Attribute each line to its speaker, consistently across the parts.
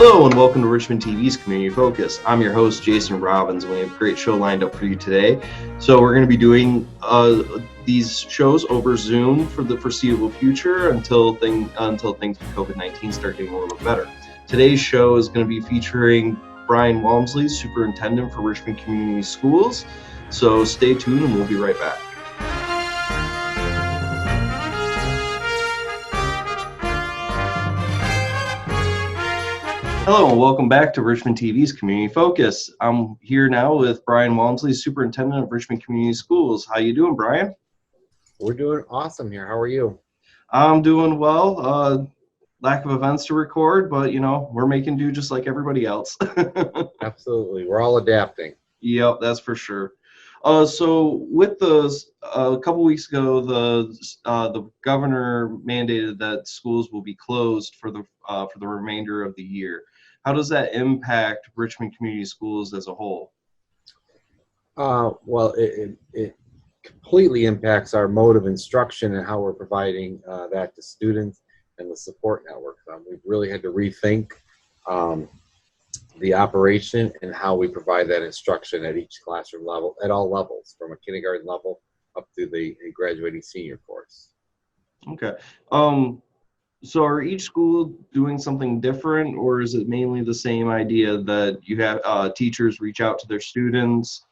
Speaker 1: Hello and welcome to Richmond TV's Community Focus. I'm your host, Jason Robbins, and we have a great show lined up for you today. So we're going to be doing these shows over Zoom for the foreseeable future until things with COVID-19 start getting a little bit better. Today's show is going to be featuring Brian Walmsley, Superintendent for Richmond Community Schools. So stay tuned and we'll be right back. Hello and welcome back to Richmond TV's Community Focus. I'm here now with Brian Walmsley, Superintendent of Richmond Community Schools. How you doing, Brian?
Speaker 2: We're doing awesome here. How are you?
Speaker 1: I'm doing well. Lack of events to record, but we're making do just like everybody else.
Speaker 2: Absolutely. We're all adapting.
Speaker 1: Yep, that's for sure. So with those, a couple weeks ago, the governor mandated that schools will be closed for the remainder of the year. How does that impact Richmond Community Schools as a whole?
Speaker 2: Well, it completely impacts our mode of instruction and how we're providing that to students and the support network. We've really had to rethink the operation and how we provide that instruction at each classroom level, at all levels, from a kindergarten level up to the graduating senior course.
Speaker 1: Okay. So are each school doing something different, or is it mainly the same idea that you have teachers reach out to their students,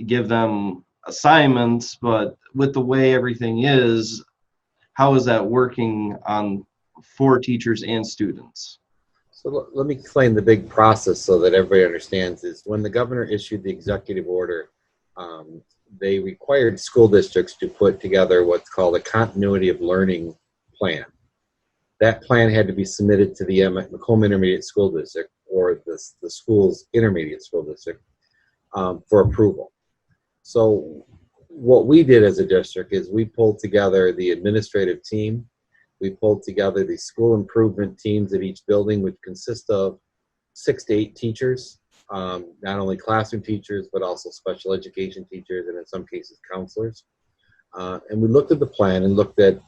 Speaker 1: give them assignments, but with the way everything is, how is that working for teachers and students?
Speaker 2: So let me explain the big process so that everybody understands. Is when the governor issued the executive order, they required school districts to put together what's called a continuity of learning plan. That plan had to be submitted to the Macomb Intermediate School District, or the school's intermediate school district, for approval. So what we did as a district is we pulled together the administrative team. We pulled together the school improvement teams at each building, which consist of 6 to 8 teachers, not only classroom teachers, but also special education teachers, and in some cases, counselors. And we looked at the plan and looked at,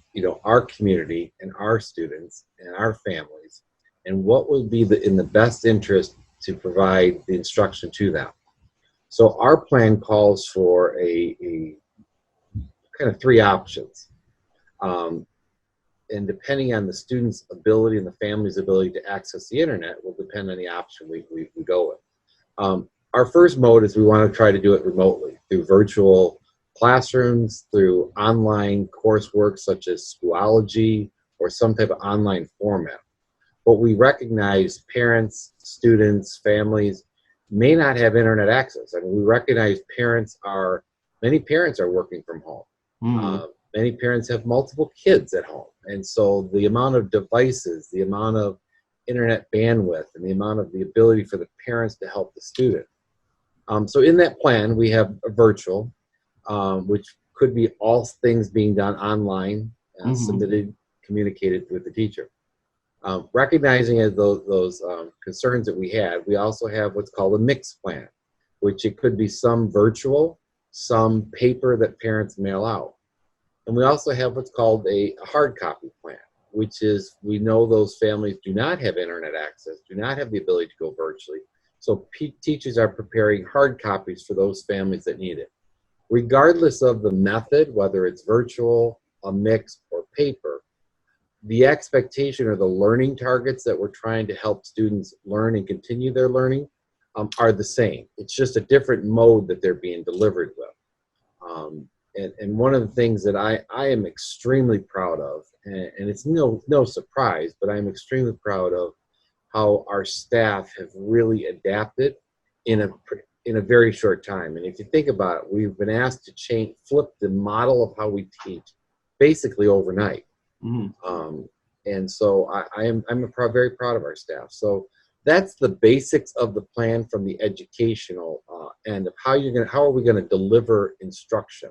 Speaker 2: our community and our students and our families, and what would be in the best interest to provide the instruction to them. So our plan calls for a kind of 3 options. And depending on the student's ability and the family's ability to access the internet will depend on the option we go with. Our first mode is we want to try to do it remotely through virtual classrooms, through online coursework such as Schoology or some type of online format. But we recognize parents, students, families may not have internet access. I mean, we recognize many parents are working from home.
Speaker 1: Mm-hmm.
Speaker 2: Many parents have multiple kids at home. And so the amount of devices, the amount of internet bandwidth, and the amount of the ability for the parents to help the student. So in that plan, we have a virtual, which could be all things being done online, submitted, communicated with the teacher. Recognizing as those concerns that we had, we also have what's called a mixed plan, which it could be some virtual, some paper that parents mail out. And we also have what's called a hard copy plan, which is we know those families do not have internet access, do not have the ability to go virtually. So teachers are preparing hard copies for those families that need it. Regardless of the method, whether it's virtual, a mix, or paper, the expectation or the learning targets that we're trying to help students learn and continue their learning are the same. It's just a different mode that they're being delivered with. And one of the things that I am extremely proud of, and it's no surprise, but I'm extremely proud of how our staff have really adapted in a very short time. And if you think about it, we've been asked to flip the model of how we teach basically overnight. Mm-hmm. And so I'm very proud of our staff. So that's the basics of the plan from the educational end of how are we going to deliver instruction.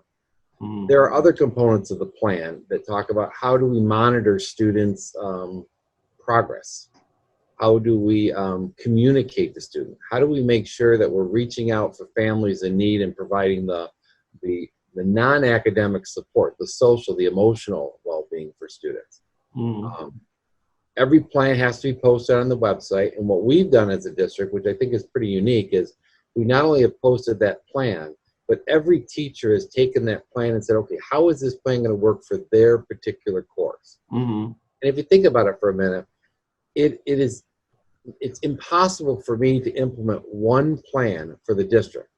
Speaker 2: Mm-hmm. There are other components of the plan that talk about how do we monitor students' progress. How do we communicate to students? How do we make sure that we're reaching out for families in need and providing the non-academic support, the social, the emotional well-being for students? Every plan has to be posted on the website. And what we've done as a district, which I think is pretty unique, is we not only have posted that plan, but every teacher has taken that plan and said, okay, how is this plan going to work for their particular course?
Speaker 1: Mm-hmm.
Speaker 2: And if you think about it for a minute, it's impossible for me to implement one plan for the district.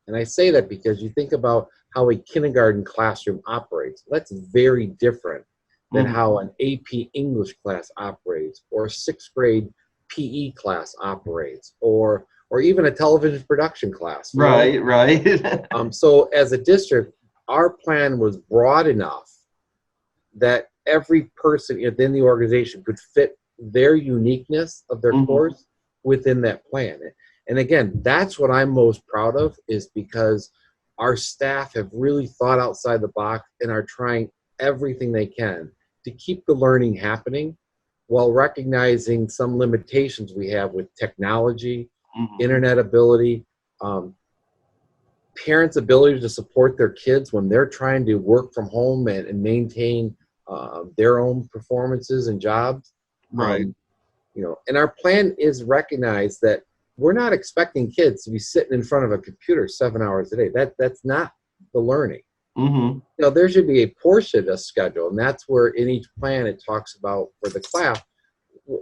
Speaker 2: And I say that because you think about how a kindergarten classroom operates. That's very different than
Speaker 1: Mm-hmm.
Speaker 2: how an AP English class operates, or a sixth grade PE class operates, or even a television production class.
Speaker 1: Right, right.
Speaker 2: So as a district, our plan was broad enough that every person within the organization could fit their uniqueness of their
Speaker 1: Mm-hmm.
Speaker 2: course within that plan. And again, that's what I'm most proud of, is because our staff have really thought outside the box and are trying everything they can to keep the learning happening while recognizing some limitations we have with technology,
Speaker 1: Mm-hmm.
Speaker 2: internet ability, parents' ability to support their kids when they're trying to work from home and maintain their own performances and jobs.
Speaker 1: Right.
Speaker 2: And our plan is recognize that we're not expecting kids to be sitting in front of a computer 7 hours a day. That's not the learning.
Speaker 1: Mm-hmm.
Speaker 2: There should be a portion of schedule, and that's where in each plan it talks about for the class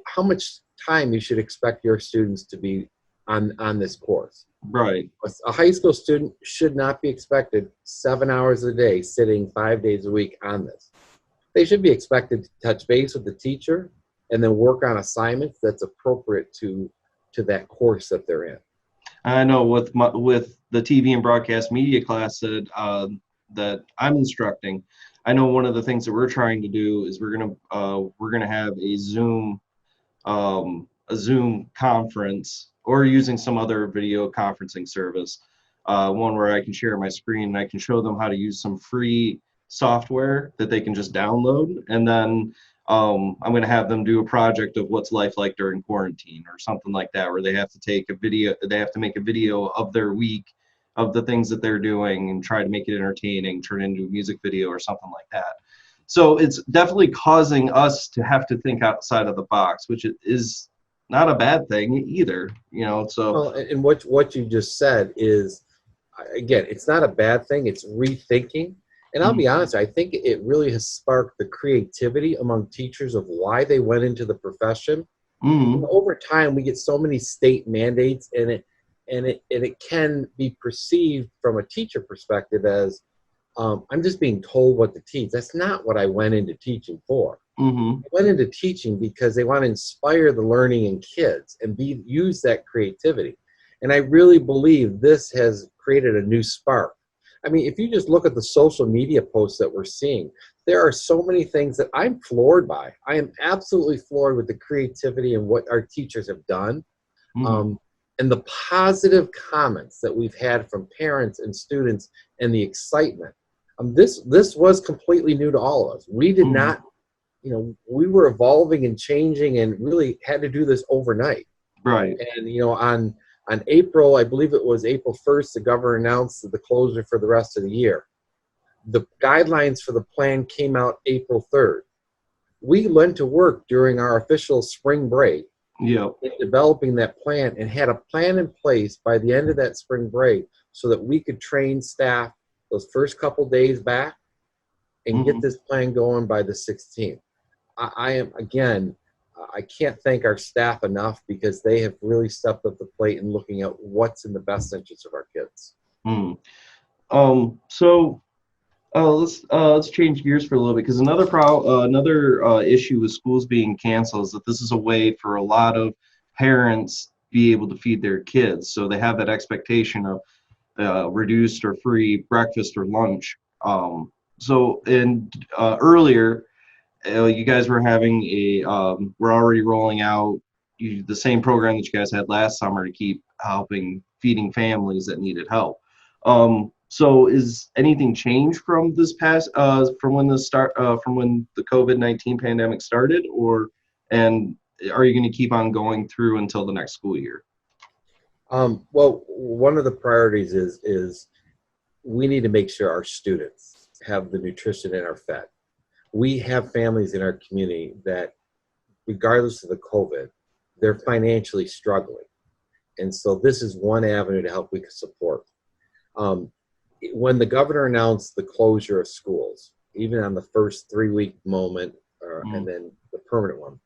Speaker 2: how much time you should expect your students to be on this course.
Speaker 1: Right.
Speaker 2: A high school student should not be expected 7 hours a day sitting 5 days a week on this. They should be expected to touch base with the teacher and then work on assignments that's appropriate to that course that they're in.
Speaker 1: I know with the TV and broadcast media class that I'm instructing, I know one of the things that we're trying to do is we're gonna have a Zoom conference, or using some other video conferencing service, one where I can share my screen and I can show them how to use some free software that they can just download, and then I'm going to have them do a project of what's life like during quarantine or something like that, where they have to make a video of their week, of the things that they're doing, and try to make it entertaining, turn it into a music video or something like that. So it's definitely causing us to have to think outside of the box, which is not a bad thing either, so.
Speaker 2: Well, and what you just said is, again, it's not a bad thing. It's rethinking. And I'll be honest, I think it really has sparked the creativity among teachers of why they went into the profession.
Speaker 1: Mm-hmm.
Speaker 2: Over time, we get so many state mandates, and it can be perceived from a teacher perspective as, I'm just being told what to teach. That's not what I went into teaching for.
Speaker 1: Mm-hmm.
Speaker 2: I went into teaching because they want to inspire the learning in kids and use that creativity. And I really believe this has created a new spark. I mean, if you just look at the social media posts that we're seeing, there are so many things that I'm floored by. I am absolutely floored with the creativity and what our teachers have done.
Speaker 1: Mm-hmm.
Speaker 2: And the positive comments that we've had from parents and students, and the excitement. This was completely new to all of us. We did not, we were evolving and changing and really had to do this overnight.
Speaker 1: Right.
Speaker 2: And, on April, I believe it was April 1st, the governor announced the closure for the rest of the year. The guidelines for the plan came out April 3rd. We went to work during our official spring break in developing that plan, and had a plan in place by the end of that spring break so that we could train staff those first couple days back and get this plan going by the 16th. I can't thank our staff enough, because they have really stepped up the plate in looking at what's in the best interest of our kids.
Speaker 1: So let's change gears for a little bit, because another issue with schools being canceled is that this is a way for a lot of parents be able to feed their kids. So they have that expectation of reduced or free breakfast or lunch. Earlier, you guys were having we're already rolling out the same program that you guys had last summer to keep helping feeding families that needed help. So is anything changed from this past from when the COVID-19 pandemic started, and are you going to keep on going through until the next school year?
Speaker 2: Well, one of the priorities is we need to make sure our students have the nutrition and are fed. We have families in our community that regardless of the COVID, they're financially struggling. And so this is one avenue to help we can support. When the governor announced the closure of schools, even on the first 3-week moment, and then the permanent one,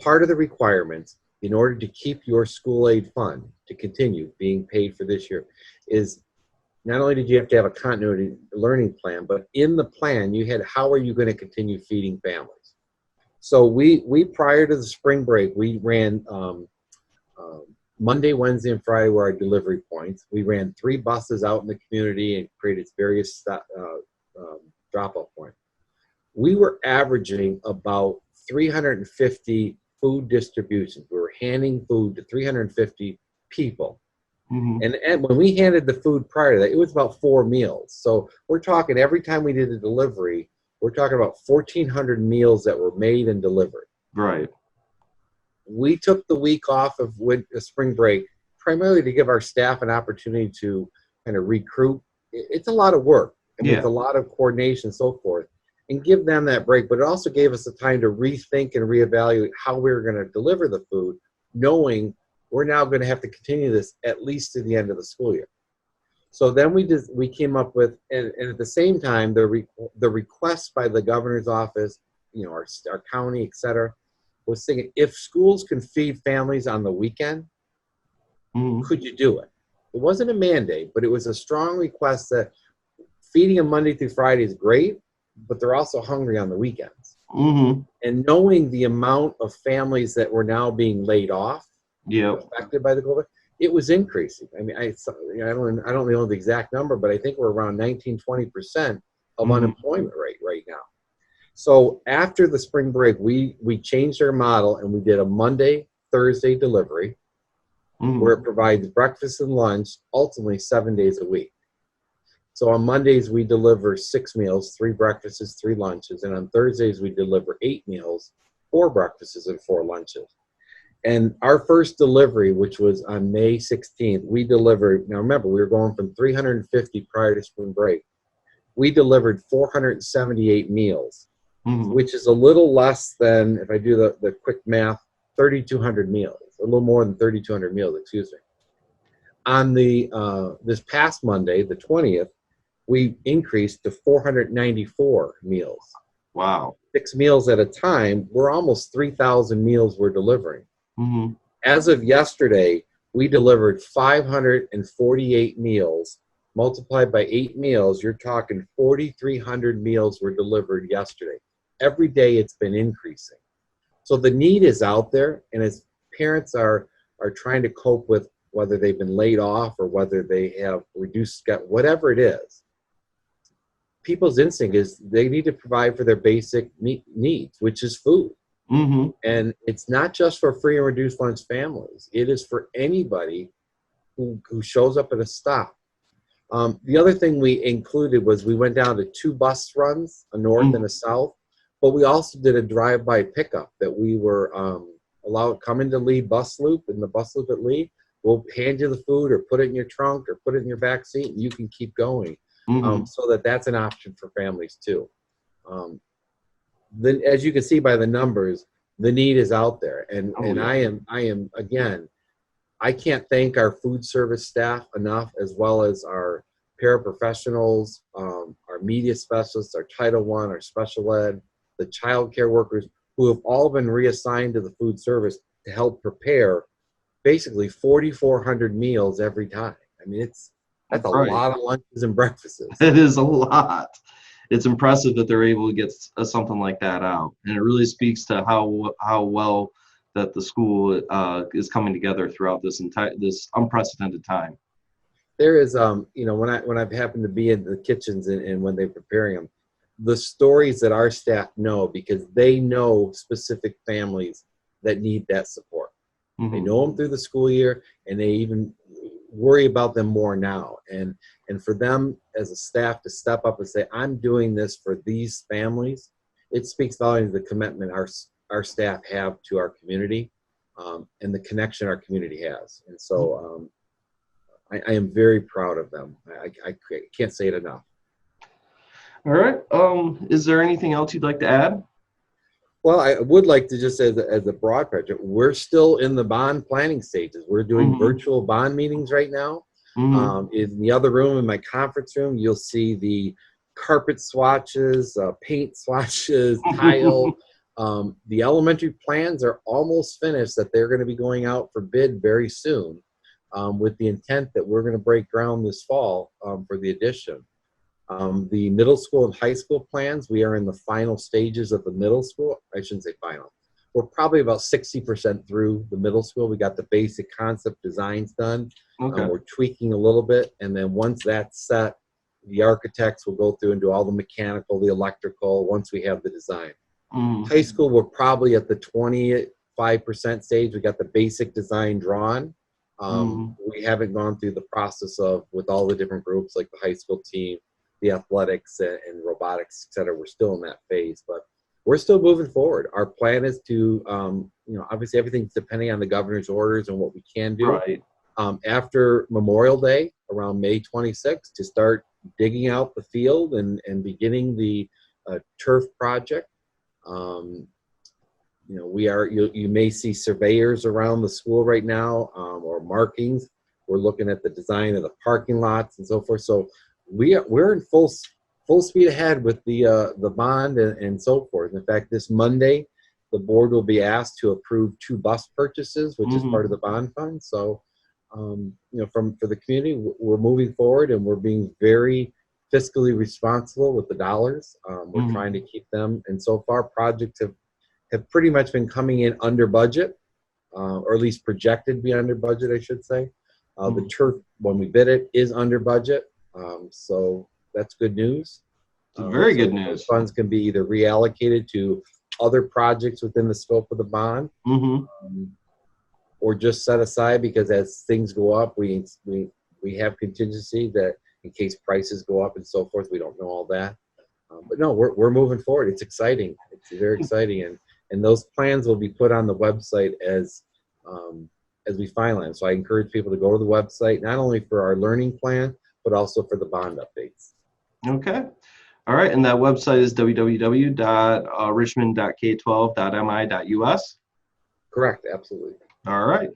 Speaker 2: part of the requirements in order to keep your school aid fund to continue being paid for this year is not only did you have to have a continuity learning plan, but in the plan you had how are you going to continue feeding families. So we prior to the spring break, we ran Monday, Wednesday, and Friday were our delivery points. We ran 3 buses out in the community and created various drop-off points. We were averaging about 350 food distributions. We were handing food to 350 people. And when we handed the food prior to that, it was about 4 meals. So we're talking every time we did a delivery, we're talking about 1,400 meals that were made and delivered.
Speaker 1: Right.
Speaker 2: We took the week off of spring break primarily to give our staff an opportunity to kind of recruit. It's a lot of work. I mean, it's a lot of coordination and so forth, and give them that break. But it also gave us the time to rethink and reevaluate how we were going to deliver the food, knowing we're now going to have to continue this at least to the end of the school year. So then we came up with, and at the same time, the request by the governor's office, our county, et cetera, was thinking, if schools can feed families on the weekend, could you do it? It wasn't a mandate, but it was a strong request that feeding them Monday through Friday is great, but they're also hungry on the weekends. And knowing the amount of families that were now being laid off, affected by the COVID, it was increasing. I mean, I don't know the exact number, but I think we're around 19-20% of unemployment rate right now. So after the spring break, we changed our model and we did a Monday, Thursday delivery where it provides breakfast and lunch, ultimately 7 days a week. So on Mondays, we deliver 6 meals, 3 breakfasts, 3 lunches. And on Thursdays, we deliver 8 meals, 4 breakfasts, and 4 lunches. And our first delivery, which was on May 16th, we delivered, now remember, we were going from 350 prior to spring break. We delivered 478 meals, which is a little less than, if I do the quick math, 3,200 meals, a little more than 3,200 meals, excuse me. On this past Monday, the 20th, we increased to 494 meals.
Speaker 1: Wow.
Speaker 2: 6 meals at a time. We're almost 3,000 meals we're delivering. As of yesterday, we delivered 548 meals. Multiplied by 8 meals, you're talking 4,300 meals were delivered yesterday. Every day it's been increasing. So the need is out there, and as parents are trying to cope with whether they've been laid off or whether they have reduced, whatever it is, people's instinct is they need to provide for their basic needs, which is food. And it's not just for free and reduced lunch families. It is for anybody who shows up at a stop. The other thing we included was we went down to 2 bus runs, a north and a south, but we also did a drive-by pickup that we were allowed come into Lee bus loop, in the bus loop at Lee. We'll hand you the food or put it in your trunk or put it in your back seat, and you can keep going. So that's an option for families too. Then, as you can see by the numbers, the need is out there, and I am again, I can't thank our food service staff enough, as well as our paraprofessionals, our media specialists, our Title I, our special ed, the child care workers, who have all been reassigned to the food service to help prepare basically 4,400 meals every time. I mean, that's a lot of lunches and breakfasts.
Speaker 1: It is a lot. It's impressive that they're able to get something like that out, and it really speaks to how well that the school is coming together throughout this unprecedented time.
Speaker 2: There is, when I've happened to be in the kitchens and when they're preparing them, the stories that our staff know, because they know specific families that need that support. They know them through the school year, and they even worry about them more now. And for them as a staff to step up and say, I'm doing this for these families, it speaks volumes of the commitment our staff have to our community, and the connection our community has. And so I am very proud of them. I can't say it enough.
Speaker 1: All right. Is there anything else you'd like to add?
Speaker 2: Well, I would like to just, as a broad project, we're still in the bond planning stages. We're doing
Speaker 1: Mm-hmm.
Speaker 2: virtual bond meetings right now.
Speaker 1: Mm-hmm.
Speaker 2: In the other room, in my conference room, you'll see the carpet swatches, paint swatches, tile. The elementary plans are almost finished, that they're going to be going out for bid very soon, with the intent that we're going to break ground this fall for the addition. The middle school and high school plans, we are in the final stages of the middle school. I shouldn't say final. We're probably about 60% through the middle school. We got the basic concept designs done.
Speaker 1: Okay.
Speaker 2: We're tweaking a little bit. And then once that's set, the architects will go through and do all the mechanical, the electrical, once we have the design.
Speaker 1: Mm-hmm.
Speaker 2: High school, we're probably at the 25% stage. We got the basic design drawn. We haven't gone through the process of, with all the different groups, like the high school team, the athletics and robotics, et cetera. We're still in that phase, but we're still moving forward. Our plan is to, obviously everything's depending on the governor's orders and what we can do.
Speaker 1: Right.
Speaker 2: After Memorial Day, around May 26th, to start digging out the field and beginning the turf project. You may see surveyors around the school right now, or markings. We're looking at the design of the parking lots and so forth. So we're in full speed ahead with the bond and so forth. In fact, this Monday, the board will be asked to approve 2 bus purchases, which is part of the bond fund. So, for the community, we're moving forward and we're being very fiscally responsible with the dollars. We're trying to keep them, and so far projects have pretty much been coming in under budget, or at least projected to be under budget, I should say. The turf, when we bid it, is under budget. So that's good news.
Speaker 1: Very good news.
Speaker 2: Those funds can be either reallocated to other projects within the scope of the bond, or just set aside, because as things go up, we have contingency that in case prices go up and so forth. We don't know all that, but no, we're moving forward. It's exciting. It's very exciting, and those plans will be put on the website as we finalize. So I encourage people to go to the website, not only for our learning plan, but also for the bond updates.
Speaker 1: Okay. All right. And that website is www.richmond.k12.mi.us.
Speaker 2: Correct. Absolutely.
Speaker 1: All right.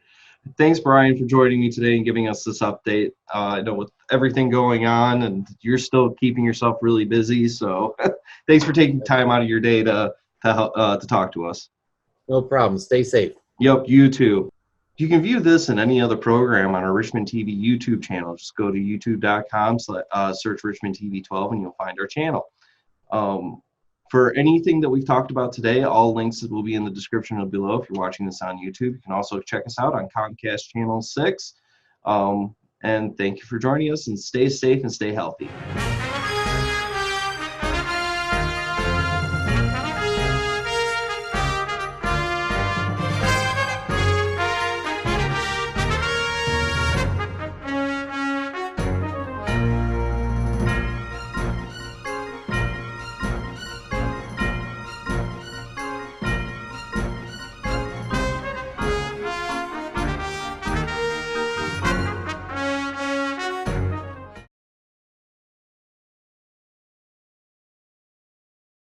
Speaker 1: Thanks, Brian, for joining me today and giving us this update. I know with everything going on, and you're still keeping yourself really busy. So thanks for taking time out of your day to talk to us.
Speaker 2: No problem. Stay safe.
Speaker 1: Yep. You too. You can view this and any other program on our Richmond TV YouTube channel. Just go to youtube.com, search Richmond TV 12, and you'll find our channel. For anything that we've talked about today, all links will be in the description below if you're watching this on YouTube. You can also check us out on Comcast Channel 6. And thank you for joining us, and stay safe and stay healthy.